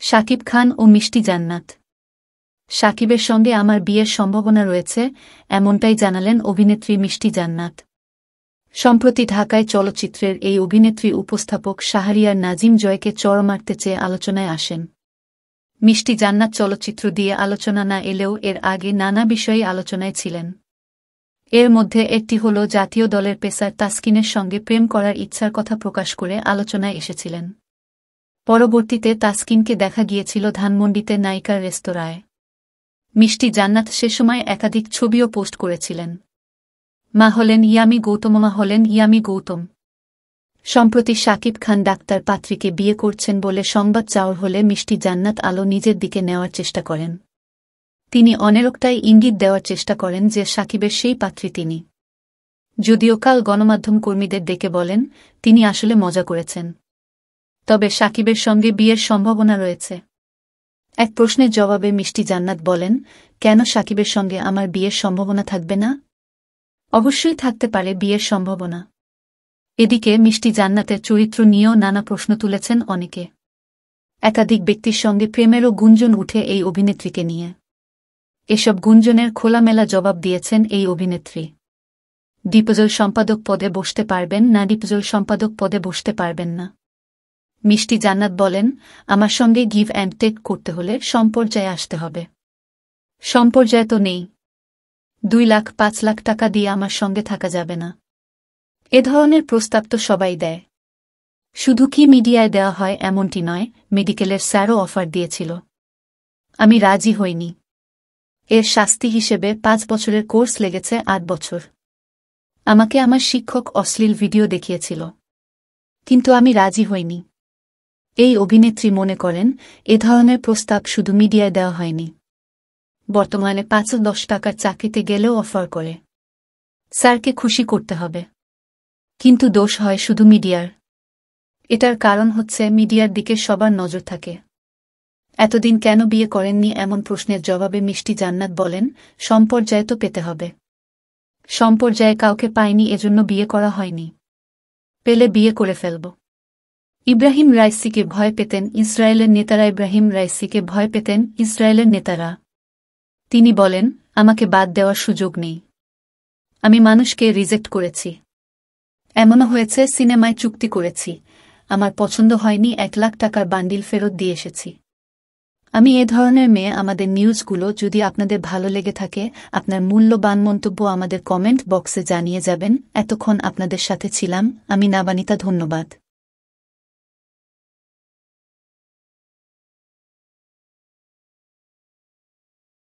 শাকিব খান ও মিষ্টি জান্নাত। শাকিবের সঙ্গে আমার বিয়ের সম্ভাবনা রয়েছে, এমনটাই জানালেন অভিনেত্রী মিষ্টি জান্নাত। সম্প্রতি ঢাকায় চলচ্চিত্রের এই অভিনেত্রী উপস্থাপক শাহরিয়ার নাজিম জয়কে চড় মারতে চেয়ে আলোচনায় আসেন। মিষ্টি জান্নাত চলচ্চিত্র দিয়ে আলোচনা না এলেও এর আগে নানা বিষয়েই আলোচনায় ছিলেন। এর মধ্যে একটি হল জাতীয় দলের পেসার তাসকিনের সঙ্গে প্রেম করার ইচ্ছার কথা প্রকাশ করে আলোচনায় এসেছিলেন। পরবর্তীতে তাসকিনকে দেখা গিয়েছিল ধানমন্ডিতে নায়িকার রেস্তোরাঁয়। মিষ্টি জান্নাত সে সময় একাধিক ছবিও পোস্ট করেছিলেন। মা হলেন ইয়ামি গৌতম, মা হলেন ইয়ামি গৌতম। সম্প্রতি শাকিব খান ডাক্তার পাত্রীকে বিয়ে করছেন বলে সংবাদ চাউর হলে মিষ্টি জান্নাত আলো নিজের দিকে নেওয়ার চেষ্টা করেন। তিনি অনেকটাই ইঙ্গিত দেওয়ার চেষ্টা করেন যে শাকিবের সেই পাত্রী তিনি। যদিও কাল গণমাধ্যম কর্মীদের ডেকে বলেন তিনি আসলে মজা করেছেন, তবে শাকিবের সঙ্গে বিয়ের সম্ভাবনা রয়েছে। এক প্রশ্নের জবাবে মিষ্টি জান্নাত বলেন, কেন শাকিবের সঙ্গে আমার বিয়ের সম্ভাবনা থাকবে না? অবশ্যই থাকতে পারে বিয়ের সম্ভাবনা। এদিকে মিষ্টি জান্নাতের চরিত্র নিয়েও নানা প্রশ্ন তুলেছেন অনেকে। একাধিক ব্যক্তির সঙ্গে প্রেমেরও গুঞ্জন উঠে এই অভিনেত্রীকে নিয়ে। এসব গুঞ্জনের খোলামেলা জবাব দিয়েছেন এই অভিনেত্রী। ডিপজল সম্পাদক পদে বসতে পারবেন না, ডিপজল সম্পাদক পদে বসতে পারবেন না। মিষ্টি জান্নাত বলেন, আমার সঙ্গে গিভ অ্যান্ড টেক করতে হলে সম্পর্যায়ে আসতে হবে। সম্পর্যায় তো নেই। 2 লাখ 5 লাখ টাকা দিয়ে আমার সঙ্গে থাকা যাবে না। এ ধরনের প্রস্তাব তো সবাই দেয়। শুধু কি মিডিয়ায় দেওয়া হয় এমনটি নয়, মেডিকেলের স্যারও অফার দিয়েছিল। আমি রাজি হইনি। এর শাস্তি হিসেবে 5 বছরের কোর্স লেগেছে 8 বছর। আমাকে আমার শিক্ষক অশ্লীল ভিডিও দেখিয়েছিল, কিন্তু আমি রাজি হইনি। এই অভিনেত্রী মনে করেন এ ধরনের প্রস্তাব শুধু মিডিয়ায় দেওয়া হয়নি। বর্তমানে 5-10 টাকার চাকরিতে গেলেও অফার করে। স্যারকে খুশি করতে হবে, কিন্তু দোষ হয় শুধু মিডিয়ার। এটার কারণ হচ্ছে মিডিয়ার দিকে সবার নজর থাকে। এতদিন কেন বিয়ে করেননি এমন প্রশ্নের জবাবে মিষ্টি জান্নাত বলেন, সম্পর্যায় তো পেতে হবে। সম্পর্যায়ে কাউকে পাইনি, এজন্য বিয়ে করা হয়নি। পেলে বিয়ে করে ফেলব। ইব্রাহিম রাইসিকে ভয় পেতেন ইসরায়েলের নেতারা। ইব্রাহিম রাইসিকে ভয় পেতেন ইসরায়েলের নেতারা। তিনি বলেন, আমাকে বাদ দেওয়ার সুযোগ নেই। আমি মানুষকে রিজেক্ট করেছি। এমনও হয়েছে সিনেমায় চুক্তি করেছি, আমার পছন্দ হয়নি, 1 লাখ টাকার বান্ডিল ফেরত দিয়ে এসেছি। আমি এ ধরনের মেয়ে। আমাদের নিউজগুলো যদি আপনাদের ভালো লেগে থাকে, আপনার মূল্যবান মন্তব্য আমাদের কমেন্ট বক্সে জানিয়ে যাবেন। এতক্ষণ আপনাদের সাথে ছিলাম আমি নাবানিতা। ধন্যবাদ।